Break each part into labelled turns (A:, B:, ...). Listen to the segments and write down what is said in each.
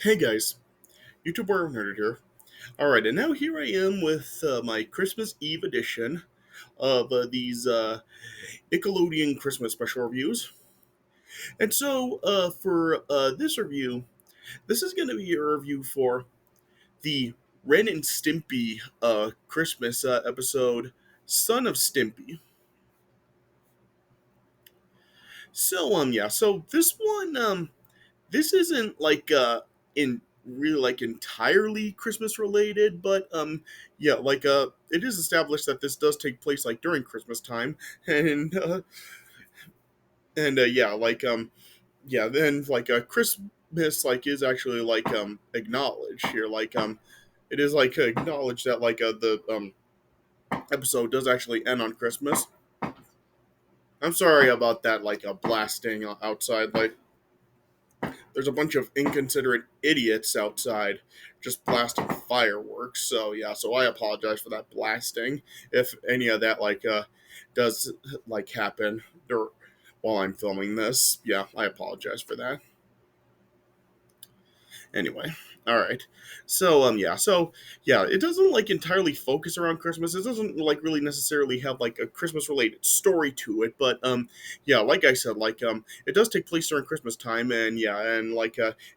A: Hey guys, YouTube War Nerd here. Alright, and now here I am with my Christmas Eve edition of these Nickelodeon Christmas special reviews. And so, for this review, this is going to be a review for the Ren and Stimpy Christmas episode, Son of Stimpy. So this one, this isn't like in really like entirely Christmas related, but it is established that this does take place like during Christmas time, and yeah, then Christmas like is actually acknowledged here, it is like acknowledged that the episode does actually end on Christmas. I'm sorry about that, blasting outside, there's a bunch of inconsiderate idiots outside just blasting fireworks. So yeah, so I apologize for that blasting. If any of that does happen while I'm filming this, yeah, I apologize for that. Anyway, all right. So it doesn't entirely focus around Christmas. It doesn't really necessarily have a Christmas related story to it, but yeah, like I said, it does take place during Christmas time, and yeah, and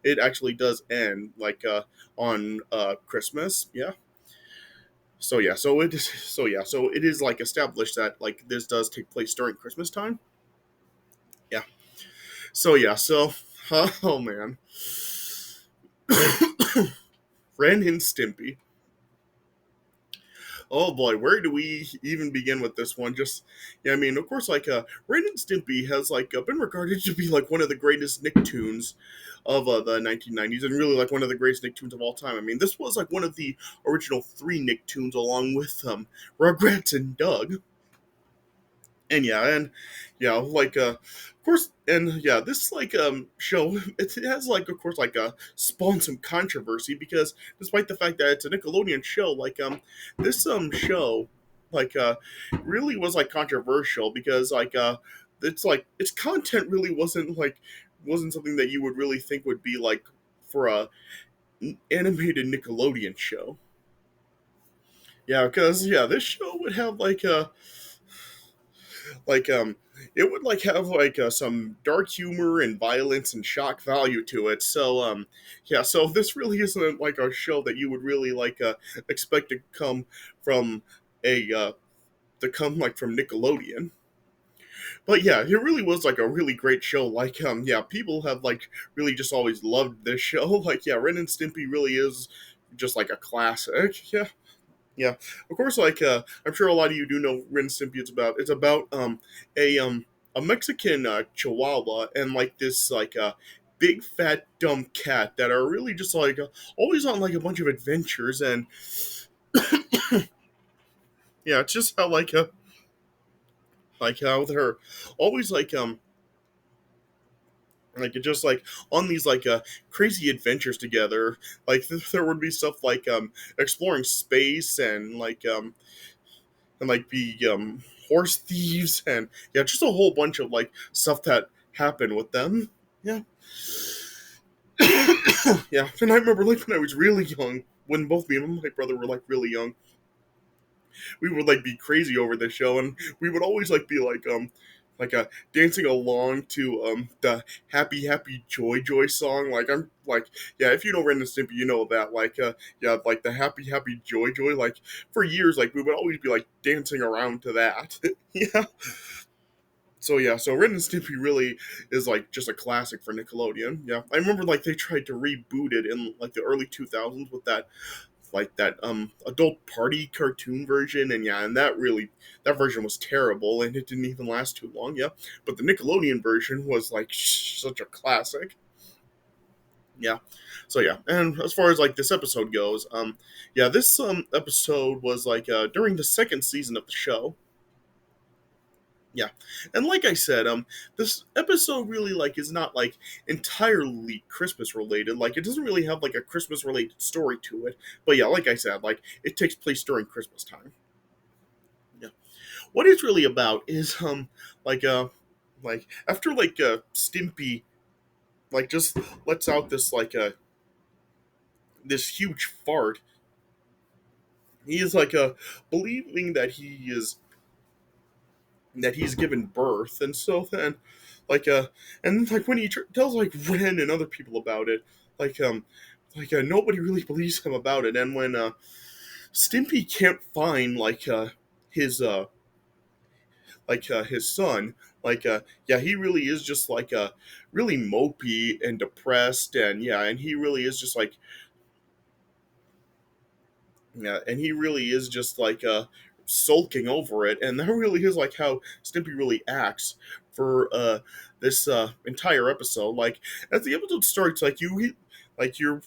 A: it actually does end on Christmas. Yeah. So it is established that this does take place during Christmas time. Yeah. So oh man. Ren and Stimpy. Oh boy, where do we even begin with this one? Just yeah, I mean, of course, Ren and Stimpy has been regarded to be one of the greatest Nicktoons of the 1990s, and really one of the greatest Nicktoons of all time. I mean, this was one of the original three Nicktoons, along with Rugrats and Doug. Of course, and yeah, this show, it has of course spawned some controversy, because despite the fact that it's a Nickelodeon show, this show like uh really was controversial, because its content really wasn't something that you would really think would be for a animated Nickelodeon show. Yeah, because yeah, this show would have like it would have some dark humor and violence and shock value to it. So yeah, so this really isn't a show that you would really expect to come from a from Nickelodeon. But yeah, it really was a really great show. Yeah, people have really just always loved this show. Like yeah, Ren and Stimpy really is just a classic. Yeah. Yeah, of course. I'm sure a lot of you do know Ren and Stimpy. It's about a Mexican Chihuahua and this big fat dumb cat that are really just always on a bunch of adventures. And yeah, it's just how how they're always it just on these crazy adventures together. There would be stuff exploring space, and the horse thieves, and yeah, just a whole bunch of stuff that happened with them. Yeah. Yeah, and I remember when I was really young, when both me and my brother were really young, we would be crazy over this show, and we would always be dancing along to the happy happy joy joy song. I'm yeah, if you know Ren and Stimpy, you know that yeah, the happy happy joy joy. For years, we would always be dancing around to that. Yeah. So yeah, so Ren and Stimpy really is just a classic for Nickelodeon. Yeah, I remember they tried to reboot it in the early 2000s with that adult party cartoon version, and yeah, and that version was terrible, and it didn't even last too long. Yeah, but the Nickelodeon version was such a classic. Yeah. So yeah, and as far as this episode goes, yeah, this episode was during the second season of the show. Yeah, and like I said, this episode really is not entirely Christmas related. It doesn't really have a Christmas related story to it. But yeah, like I said, it takes place during Christmas time. Yeah, what it's really about is like after Stimpy just lets out this this huge fart. He is like believing that he's given birth, and so then like and like when he tells like Ren and other people about it, like nobody really believes him about it. And when Stimpy can't find his his son, yeah, he really is just really mopey and depressed, and yeah, and he really is just like yeah, and he really is just sulking over it, and that really is like how Stimpy really acts for this entire episode. Like as the episode starts, you're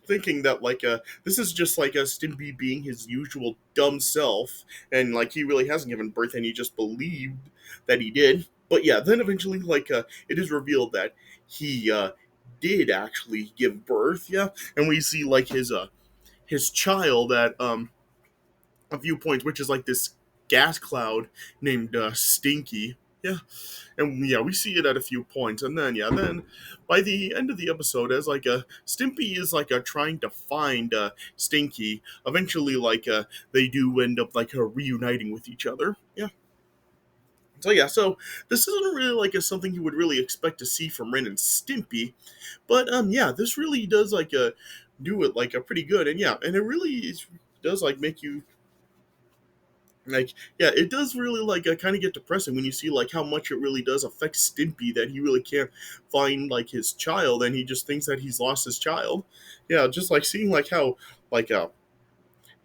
A: thinking that this is just like a Stimpy being his usual dumb self, and like he really hasn't given birth, and he just believed that he did. But yeah, then eventually it is revealed that he did actually give birth. Yeah, and we see like his child at a viewpoint, which is like this gas cloud named Stinky. Yeah, and yeah, we see it at a few points, and then yeah, then by the end of the episode, as Stimpy is trying to find Stinky, eventually they do end up reuniting with each other. Yeah. So yeah, so this isn't really something you would really expect to see from Ren and Stimpy, but yeah, this really does do it pretty good, and yeah, and it really does make you yeah, it does really kind of get depressing when you see how much it really does affect Stimpy that he really can't find his child, and he just thinks that he's lost his child. Yeah, just seeing like how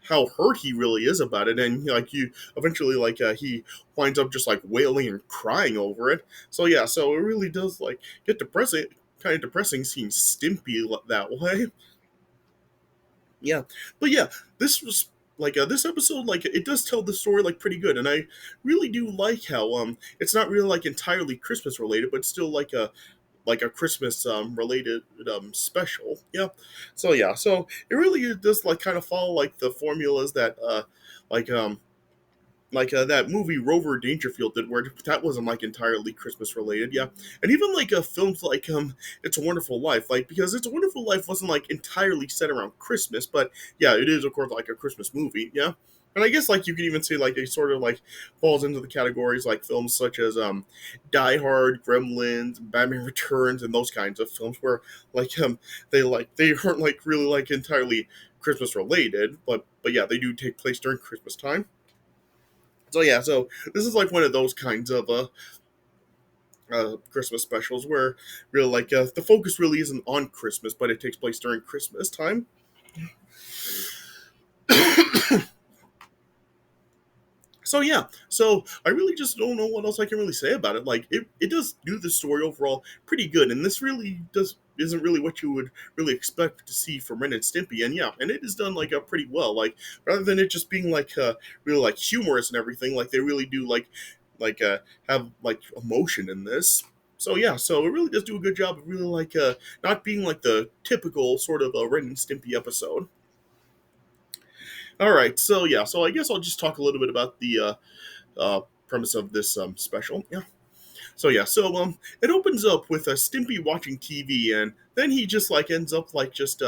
A: hurt he really is about it, and you eventually he winds up just wailing and crying over it. So yeah, so it really does get depressing, kind of depressing seeing Stimpy that way. Yeah, but yeah, this was this episode it does tell the story pretty good, and I really do like how it's not really entirely Christmas related, but still like a Christmas related special. Yeah, so yeah, so it really does kind of follow the formulas that like um that movie Rover Dangerfield did, where that wasn't entirely Christmas related, yeah, and even films It's a Wonderful Life, because It's a Wonderful Life wasn't entirely set around Christmas, but yeah, it is of course a Christmas movie, yeah, and I guess you could even say it sort of falls into the categories films such as Die Hard, Gremlins, Batman Returns, and those kinds of films where they aren't really entirely Christmas related, but yeah, they do take place during Christmas time. So yeah, so this is one of those kinds of Christmas specials where really the focus really isn't on Christmas, but it takes place during Christmas time. So yeah, so I really just don't know what else I can really say about it. It does do the story overall pretty good, and this really does isn't really what you would really expect to see from Ren and Stimpy, and yeah, and it is done pretty well. Rather than it just being really humorous and everything, they really do like uh have emotion in this. So yeah, so it really does do a good job of really not being the typical sort of Ren and Stimpy episode. All right, so yeah, so I guess I'll just talk a little bit about the premise of this special. Yeah. So yeah, so it opens up with Stimpy watching TV, and then he just ends up just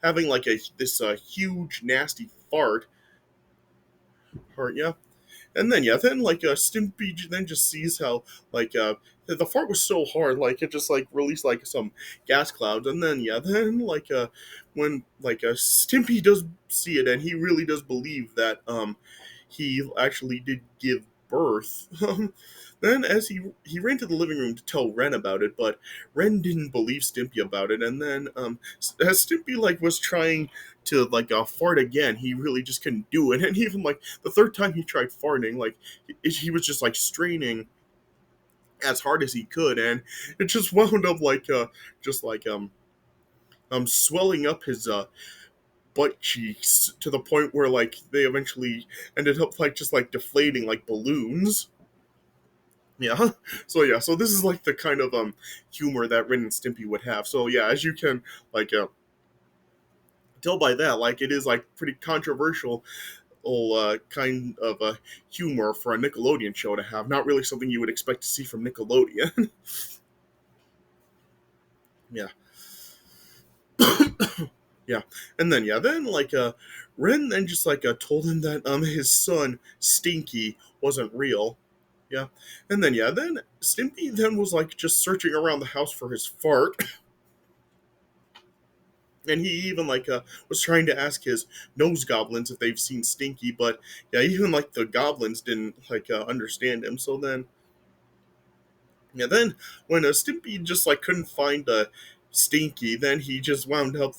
A: having a this huge nasty fart, yeah. And then yeah, then Stimpy then just sees how like uh the fart was so hard, it just released some gas clouds, and then yeah, then when Stimpy does see it, and he really does believe that he actually did give birth. Then as he ran to the living room to tell Ren about it, but Ren didn't believe Stimpy about it, and then as Stimpy was trying to fart again, he really just couldn't do it, and even the third time he tried farting, he was just straining as hard as he could, and it just wound up just swelling up his butt cheeks to the point where they eventually ended up just deflating like balloons. Yeah. So yeah, so this is the kind of humor that Ren and Stimpy would have. So yeah, as you can like uh, tell by that, it is pretty controversial kind of humor for a Nickelodeon show to have. Not really something you would expect to see from Nickelodeon. Yeah. Yeah, and then yeah, then Ren then just told him that his son Stinky wasn't real. Yeah, and then yeah, then Stimpy then was just searching around the house for his fart, and he even was trying to ask his nose goblins if they've seen Stinky, but yeah, even the goblins didn't understand him. So then yeah, then when Stimpy just couldn't find Stinky, then he just wound up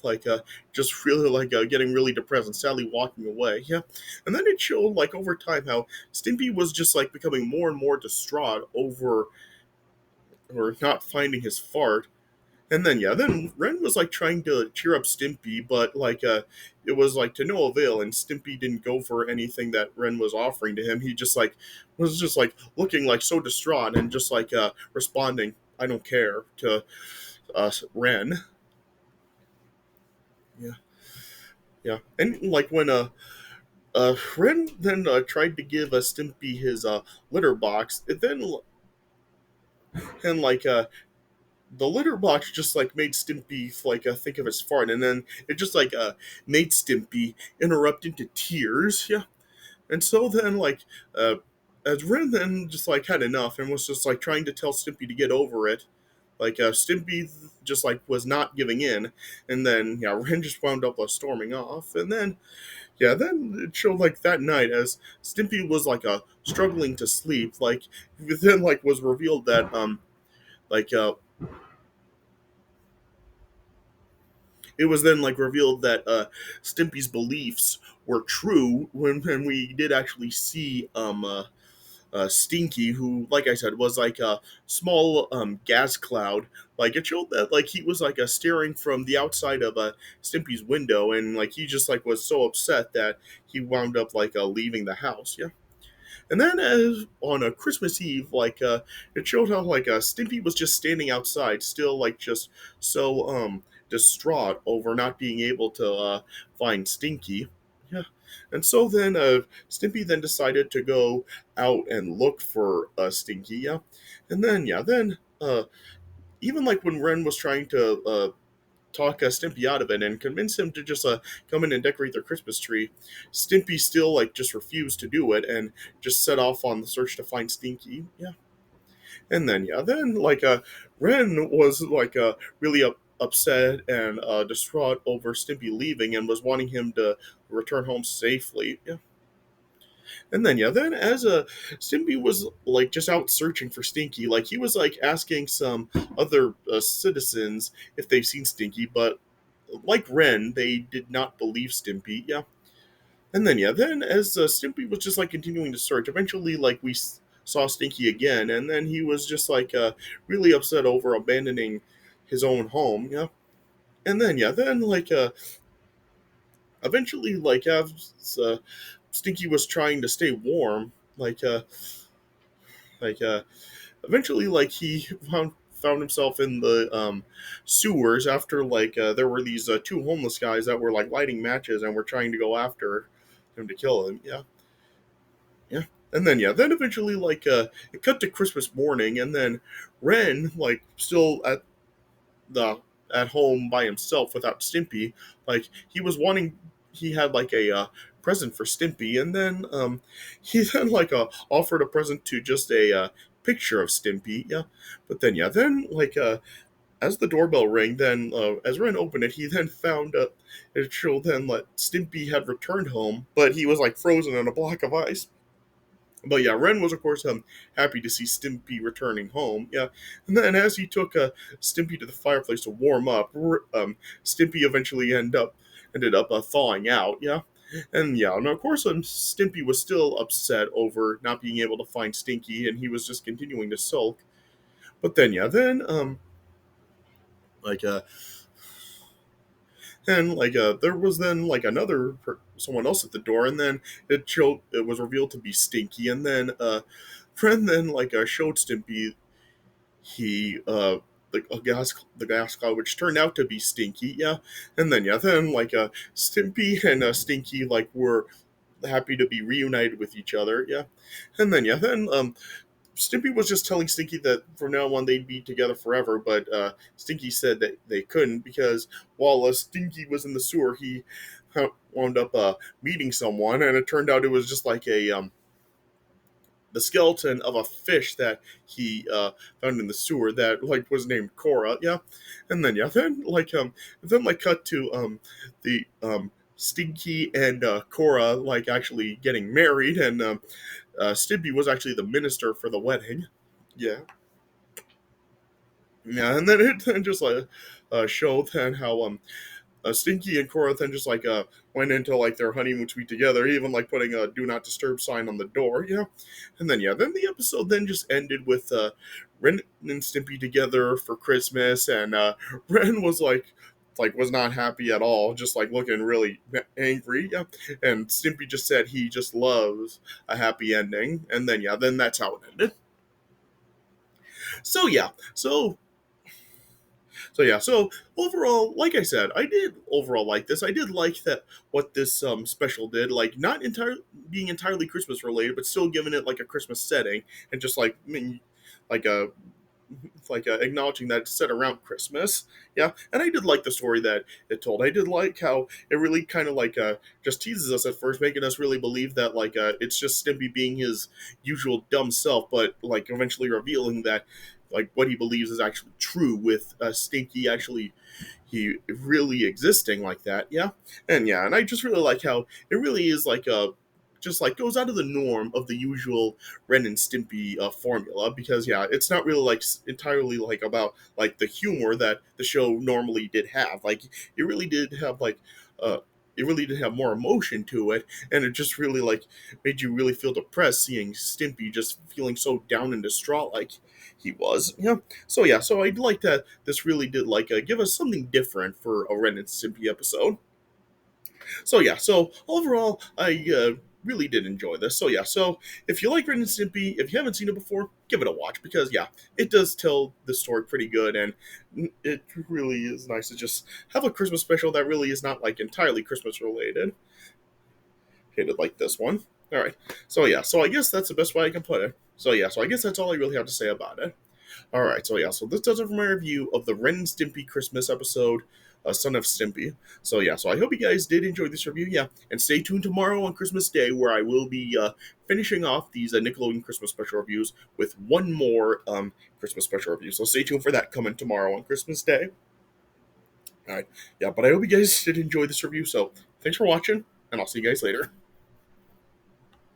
A: just really getting really depressed and sadly walking away. Yeah, and then it showed over time how Stimpy was just becoming more and more distraught over or not finding his fart. And then yeah, then Ren was trying to cheer up Stimpy, but it was to no avail, and Stimpy didn't go for anything that Ren was offering to him. He just was just looking so distraught and just responding, "I don't care" to Ren. Yeah, yeah, and when Ren then tried to give Stimpy his litter box, it then and the litter box just made Stimpy think of his fart, and then it just made Stimpy interrupt into tears. Yeah, and so then as Ren then just had enough and was just trying to tell Stimpy to get over it. Stimpy just was not giving in, and then yeah, Ren just wound up storming off, and then yeah, then it showed that night as Stimpy was struggling to sleep. Then was revealed that like it was then revealed that Stimpy's beliefs were true when we did actually see Stinky, who, like I said, was a small gas cloud. It showed that he was staring from the outside of Stimpy's window, and he just was so upset that he wound up leaving the house. Yeah. And then, as on a Christmas Eve, it showed how Stimpy was just standing outside, still just so distraught over not being able to find Stinky. Yeah, and so then Stimpy then decided to go out and look for Stinky. Yeah, and then yeah, then even when Ren was trying to talk Stimpy out of it and convince him to just come in and decorate their Christmas tree, Stimpy still just refused to do it and just set off on the search to find Stinky. Yeah, and then yeah, then Ren was really upset and distraught over Stimpy leaving and was wanting him to return home safely. Yeah. And then yeah, then as Stimpy was just out searching for Stinky, he was asking some other citizens if they've seen Stinky, but like Ren, they did not believe Stimpy. Yeah, and then yeah, then as Stimpy was just continuing to search, eventually saw Stinky again, and then he was just really upset over abandoning his own home. Yeah, and then yeah, then eventually as Stinky was trying to stay warm, like eventually he found himself in the sewers after there were these two homeless guys that were lighting matches and were trying to go after him to kill him. Yeah, yeah, and then yeah, then eventually it cut to Christmas morning, and then Ren still the at home by himself without Stimpy. He was wanting, he had a present for Stimpy, and then he then offered a present to just a picture of Stimpy. Yeah, but then yeah, then as the doorbell rang, then as Ren opened it, he then found it showed then that Stimpy had returned home, but he was frozen in a block of ice. But yeah, Ren was of course happy to see Stimpy returning home. Yeah, and then as he took Stimpy to the fireplace to warm up, Stimpy eventually ended up thawing out. Yeah, and yeah, and of course Stimpy was still upset over not being able to find Stinky, and he was just continuing to sulk. But then yeah, then like and there was then someone else at the door, and then it was revealed to be Stinky, and then Friend then showed Stimpy he the gas cloud, which turned out to be Stinky. Yeah, and then yeah, then Stimpy and Stinky were happy to be reunited with each other. Yeah, and then yeah, then Stimpy was just telling Stinky that from now on they'd be together forever, but Stinky said that they couldn't because while Stinky was in the sewer, he wound up meeting someone, and it turned out it was just like a the skeleton of a fish that he found in the sewer that like was named Cora, yeah, and then yeah, then like cut to the Stinky and Cora like actually getting married, and Stimpy was actually the minister for the wedding, yeah, yeah, and then it then just like showed then how Stinky and Cora then just like went into like their honeymoon suite together, even like putting a "Do Not Disturb" sign on the door, you know. And then yeah, then the episode then just ended with Ren and Stimpy together for Christmas, and Ren was like was not happy at all, just like looking really angry. Yeah, and Stimpy just said he just loves a happy ending, and then yeah, then that's how it ended. So yeah, so overall, like I said, I did overall like this. I did like that what this special did, like not entirely being entirely Christmas related, but still giving it like a Christmas setting and just like like a acknowledging that it's set around Christmas. Yeah, and I did like the story that it told. I did like how it really kind of like just teases us at first, making us really believe that like it's just Stimpy being his usual dumb self, but like eventually revealing that like what he believes is actually true with Stinky actually he really existing like that. Yeah, and I just really like how it really is like a just like goes out of the norm of the usual Ren and Stimpy formula because yeah, it's not really like entirely like about like the humor that the show normally did have. Like it really did have like uh it really did have more emotion to it, and it just really like made you really feel depressed seeing Stimpy just feeling so down and distraught like he was. So I'd like that this really did like give us something different for a Ren and Stimpy episode. So overall, I really did enjoy this. So if you like Ren and Stimpy, if you haven't seen it before, give it a watch because yeah, it does tell the story pretty good, and it really is nice to just have a Christmas special that really is not like entirely Christmas related. Hated like this one. All right. So I guess that's the best way I can put it. So I guess that's all I really have to say about it. All right, so this does it for my review of the Ren and Stimpy Christmas episode, Son of Stimpy. So I hope you guys did enjoy this review, yeah, and stay tuned tomorrow on Christmas Day where I will be finishing off these Nickelodeon Christmas special reviews with one more Christmas special review. So stay tuned for that coming tomorrow on Christmas Day. All right, yeah, but I hope you guys did enjoy this review. So thanks for watching, and I'll see you guys later.